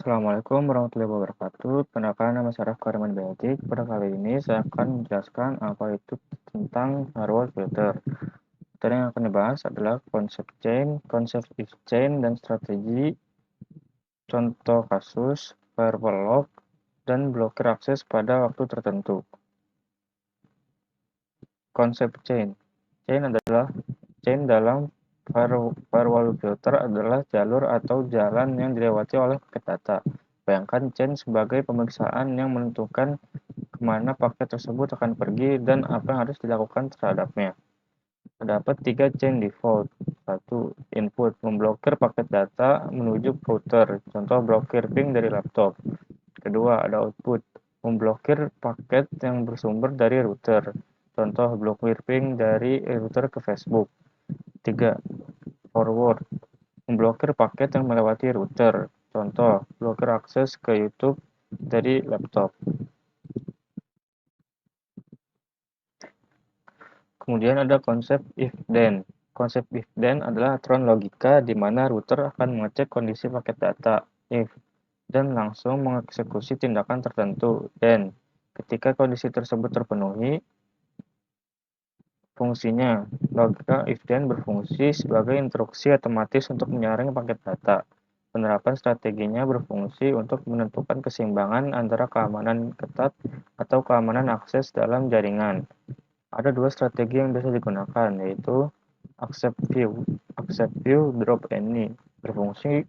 Assalamualaikum warahmatullahi wabarakatuh. Perkenalkan, nama saya Raffi Kariman Beatik. Pada kali ini saya akan menjelaskan apa itu tentang firewall filter. Filter yang akan dibahas adalah konsep chain, konsep if chain, dan strategi, contoh kasus, firewall lock, dan blokir akses pada waktu tertentu. Konsep chain. Chain dalam firewall filter adalah jalur atau jalan yang dilewati oleh paket data. Bayangkan chain sebagai pemeriksaan yang menentukan kemana paket tersebut akan pergi dan apa yang harus dilakukan terhadapnya. Terdapat 3 chain default. 1. Input, memblokir paket data menuju router, contoh blokir ping dari laptop. Kedua, ada output, memblokir paket yang bersumber dari router, contoh blokir ping dari router ke Facebook. 3. Forward, memblokir paket yang melewati router, contoh blokir akses ke YouTube dari laptop. Kemudian ada konsep if-then. Konsep if-then adalah aturan logika di mana router akan mengecek kondisi paket data if dan langsung mengeksekusi tindakan tertentu then. Ketika kondisi tersebut terpenuhi, fungsinya logika if-then berfungsi sebagai instruksi otomatis untuk menyaring paket data. Penerapan strateginya berfungsi untuk menentukan keseimbangan antara keamanan ketat atau keamanan akses dalam jaringan. Ada 2 strategi yang biasa digunakan, yaitu accept view, drop any, berfungsi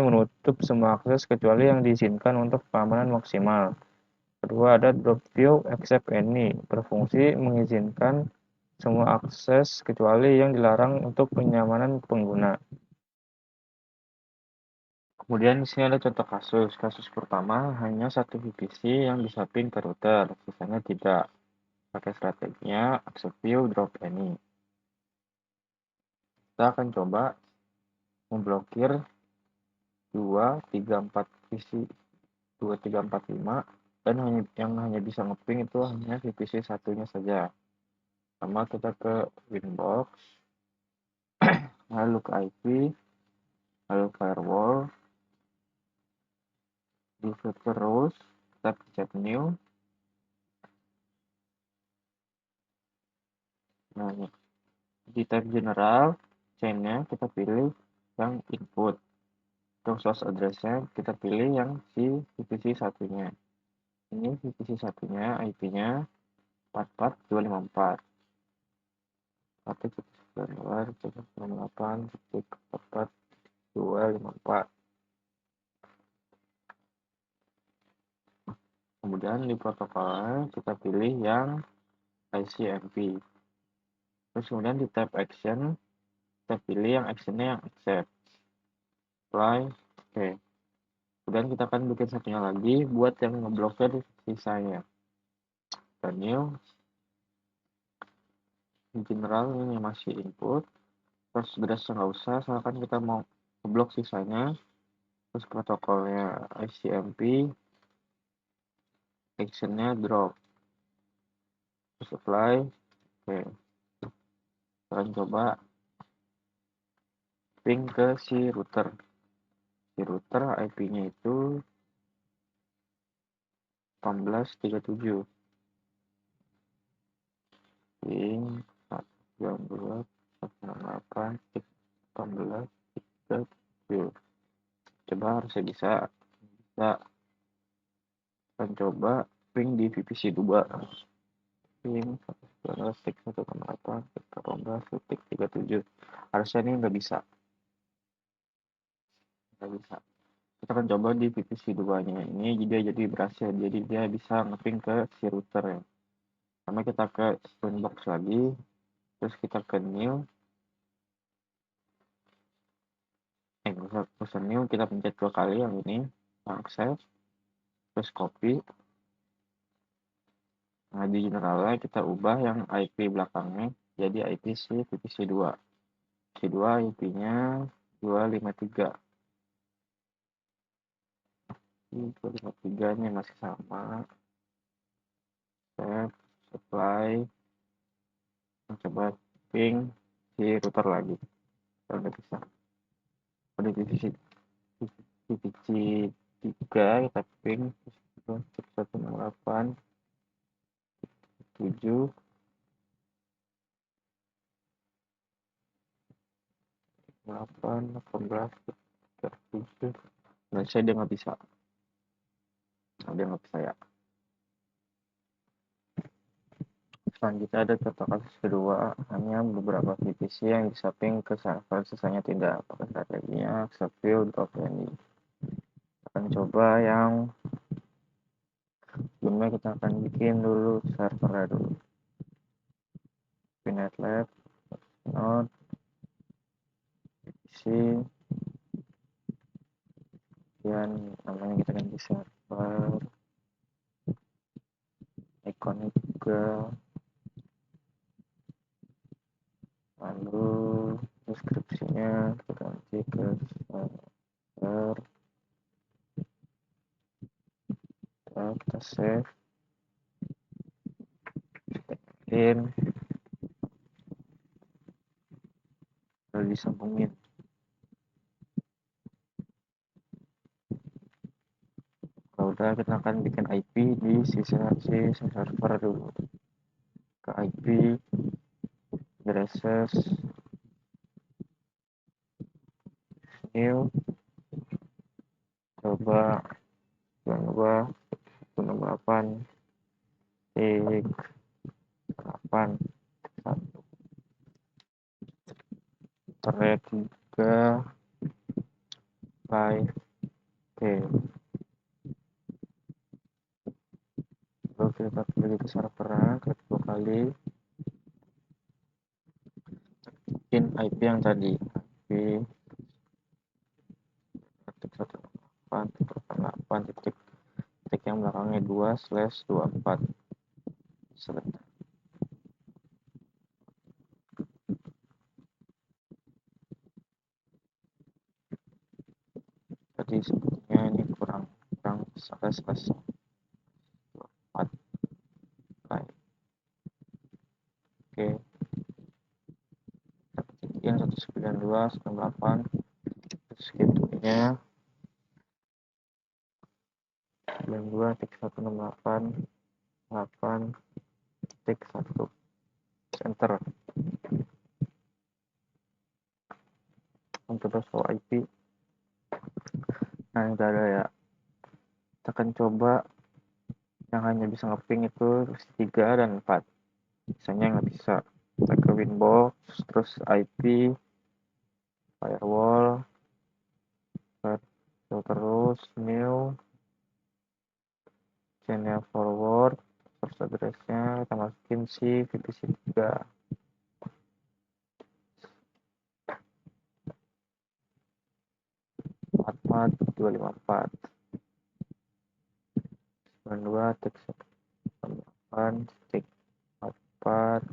menutup semua akses kecuali yang diizinkan untuk keamanan maksimal. Kedua, ada drop view, accept any, berfungsi mengizinkan semua akses kecuali yang dilarang untuk kenyamanan pengguna. Kemudian di sini ada contoh kasus. Kasus pertama, hanya satu VPC yang bisa ping ke router, sisanya tidak. Pakai strateginya accept view, drop any. Kita akan coba memblokir 2, 3, 4 VPC 2, 3, 4, 5 dan yang hanya bisa ngeping itu hanya VPC satunya saja. Pertama kita ke Winbox, lalu ke IP, lalu firewall, di filter rules, kita pencet new. Nah, di tab general, chainnya kita pilih yang input. Untuk source address-nya kita pilih yang si VPC satunya. Ini VPC satunya, IP-nya 44254. 1.9.2.4.4.254. Kemudian di protokolnya kita pilih yang ICMP. Terus kemudian di tab action kita pilih yang actionnya yang accept. Apply. Oke. Kemudian kita akan bikin satunya lagi buat yang ngeblokir sisanya. Dan new. Di general ini masih input. Terus beres nggak usah, misalkan kita mau ngeblok sisanya. Terus protokolnya ICMP. Actionnya drop. Terus apply. Oke. Kita akan coba ping ke si router. Si router IP-nya itu 1837. Ping 492 168 1837. Coba harusnya bisa. Kita coba ping di VPC 2. Ping 192.168.18.37. Harusnya ini nggak bisa. Kita akan coba di VPC 2-nya ini jadi berhasil. Jadi dia bisa ngeping ke si router ya. Pertama kita ke Winbox lagi, terus kita ke new. Pesan new kita pencet 2 kali yang ini, akses, terus copy. Nah di generalnya kita ubah yang IP belakangnya jadi IP si VPC 2. VPC 2 IP-nya 253. 253 nya masih sama. Save, supply. Coba ping si router lagi. Kalau nggak bisa. Udah VPC 3 kita ping 168 7 8 18 7. Nah, saya dia nggak bisa. Dia nggak bisa ya. Selanjutnya ada contoh kasus kedua, hanya beberapa VPC yang bisa ping ke server, sisanya tidak. Pakai strateginya Xavio untuk ini. Akan coba yang sebelumnya kita akan bikin dulu servernya dulu. Pinet lab, node, VPC, dan namanya kita ganti server, ikonnya juga, lalu deskripsinya kita ganti ke server, kita save, in, lalu disambungin. Kalau udah, kita akan bikin IP di sisi server dulu. Ke IP addresses new, coba 92.168 tik 8 1 thread 3 5 oke, lalu kita pilih ke servernya, klik 2 kali, bikin IP yang tadi, IP titik 168 titik yang belakangnya 2/24. Sebentar. Tadi sepertinya ini kurang slash 4 baik. Oke, kita ketikin 192.168 segitunya 92.168.8.1 enter. Untuk show IP, nah ini ada ya, kita akan coba yang hanya bisa ngeping itu 3 dan 4, misalnya nggak bisa. Kita ke Winbox, terus IP, firewall, terus new, channel forward, source address-nya kita masukin si VPC 3. Format 254 92 tik 8 tik 4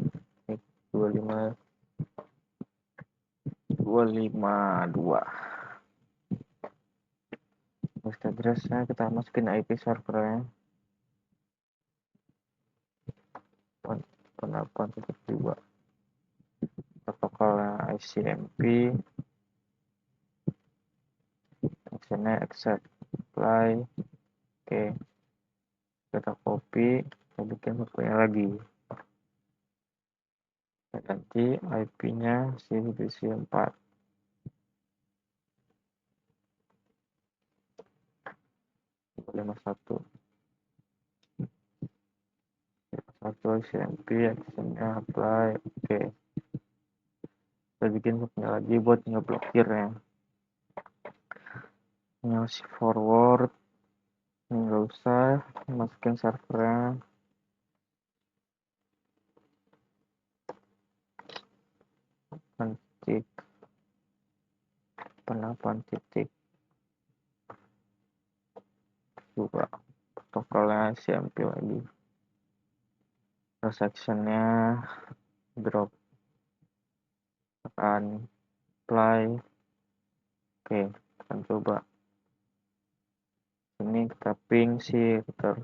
tik 25 252. Host address-nya kita masukin IP servernya 8.2, protokolnya ICMP, actionnya accept, apply. Oke, kita copy, kita bikin fotonya lagi, kita ganti IP-nya si VPC 4 51 ICMP, actionnya apply. Oke, kita bikin fotonya lagi buat ngeblokirnya. Si forward ini nggak usah, masukin servernya, titik 8 titik 2, protokolnya CMP lagi, terus actionnya drop, akan apply. Oke, kita coba ini, kita ping si router.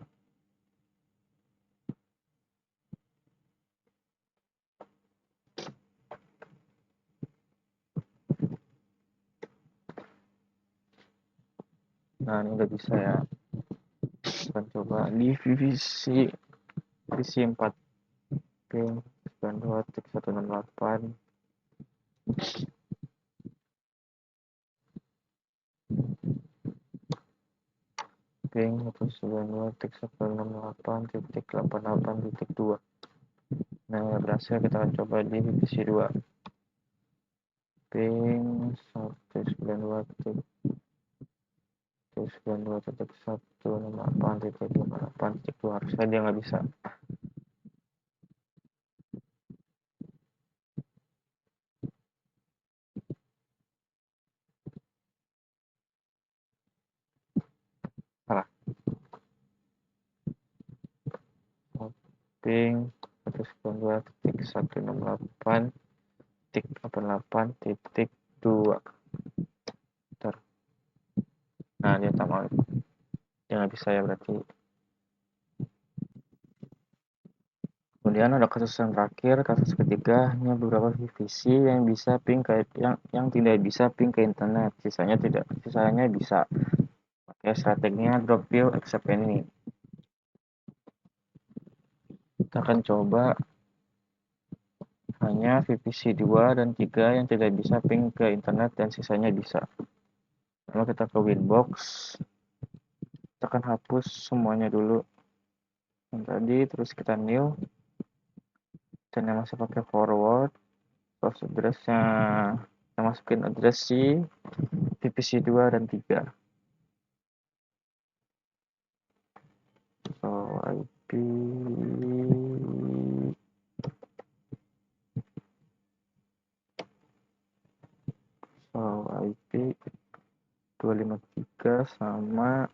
Nah, ini udah bisa ya. Kita coba divisi 4 ping 92.168 ping 192.168.88.2. Nah, berhasil. Kita akan coba di divisi 2 ping 192.168.58.2. Harusnya dia nggak bisa. Salah. Ping 192.168.88.2. Nah, dia tak mau. Dia nggak bisa ya berarti. Kemudian ada kasus yang terakhir, kasus ketiga, hanya beberapa divisi yang bisa ping ke yang tidak bisa ping ke internet, sisanya bisa. Pakai strateginya drop view except any. Kita akan coba hanya divisi 2 dan 3 yang tidak bisa ping ke internet dan sisanya bisa. Lalu kita ke Winbox. Kita akan hapus semuanya dulu yang tadi, terus kita new. Dan yang masih pakai forward, source address-nya kita masukin address si divisi 2 dan 3. So IP IP 253 sama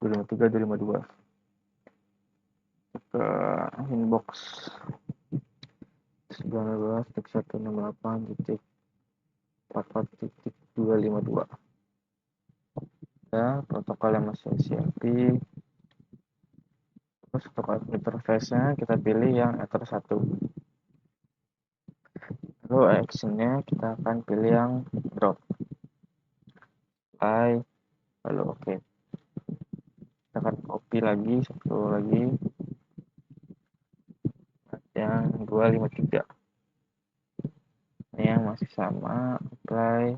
253 252 ke inbox 19.168.44.252. Ya, protokol yang masih SMP. Terus untuk interface-nya kita pilih yang Ether 1. Lalu action-nya kita akan pilih yang drop. Lalu oke. Kita akan copy lagi satu lagi yang 253. Ini yang masih sama, apply.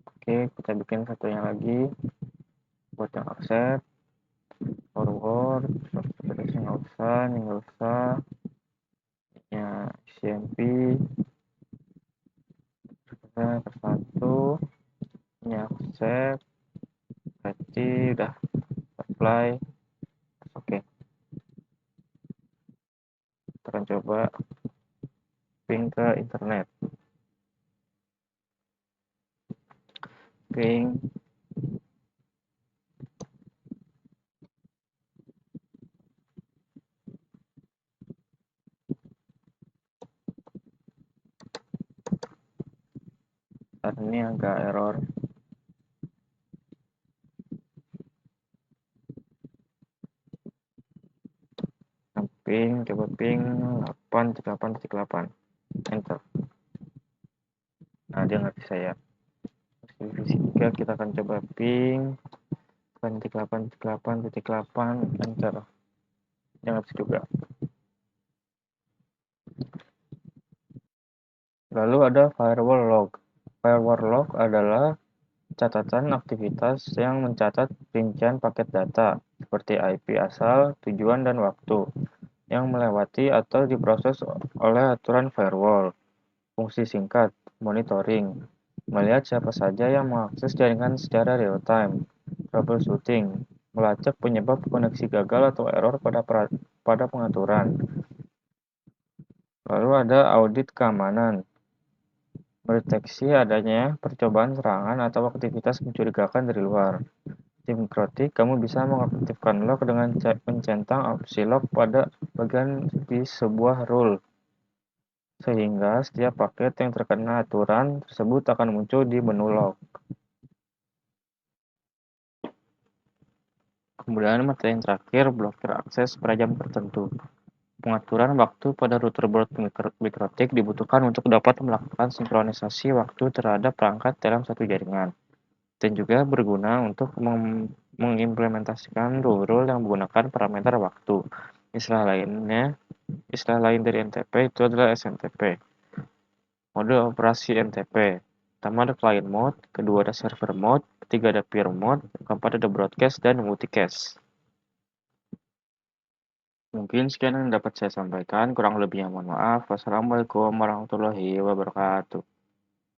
Oke, kita bikin satunya lagi buat yang offset, forward, terus nggak usah, ini nggak usah, ya CMP, satu, ini offset, berarti udah apply, oke. Kita akan coba ping ke internet, ping saat ini agak error. Coba ping 8.8.8, enter. Nah, dia nggak bisa ya. Divisi 3 kita akan coba ping 8.8.8.8, enter. Dia nggak bisa juga. Lalu ada firewall log. Firewall log adalah catatan aktivitas yang mencatat rincian paket data, seperti IP asal, tujuan, dan waktu, yang melewati atau diproses oleh aturan firewall. Fungsi singkat, monitoring, melihat siapa saja yang mengakses jaringan secara real-time, troubleshooting, melacak penyebab koneksi gagal atau error pada pengaturan. Lalu ada audit keamanan, mendeteksi adanya percobaan serangan atau aktivitas mencurigakan dari luar. Tim kritik, kamu bisa mengaktifkan log dengan mencentang opsi log pada bagian di sebuah rule, sehingga setiap paket yang terkena aturan tersebut akan muncul di menu log. Kemudian materi yang terakhir, blokir akses pada jam tertentu. Pengaturan waktu pada router board mikrotik dibutuhkan untuk dapat melakukan sinkronisasi waktu terhadap perangkat dalam satu jaringan, dan juga berguna untuk mengimplementasikan rule-rule yang menggunakan parameter waktu. Istilah lain dari NTP itu adalah SMTP. Mode operasi NTP. Pertama ada client mode, kedua ada server mode, ketiga ada peer mode, keempat ada broadcast dan multicast. Mungkin sekian yang dapat saya sampaikan, kurang lebihnya mohon maaf. Wassalamualaikum warahmatullahi wabarakatuh.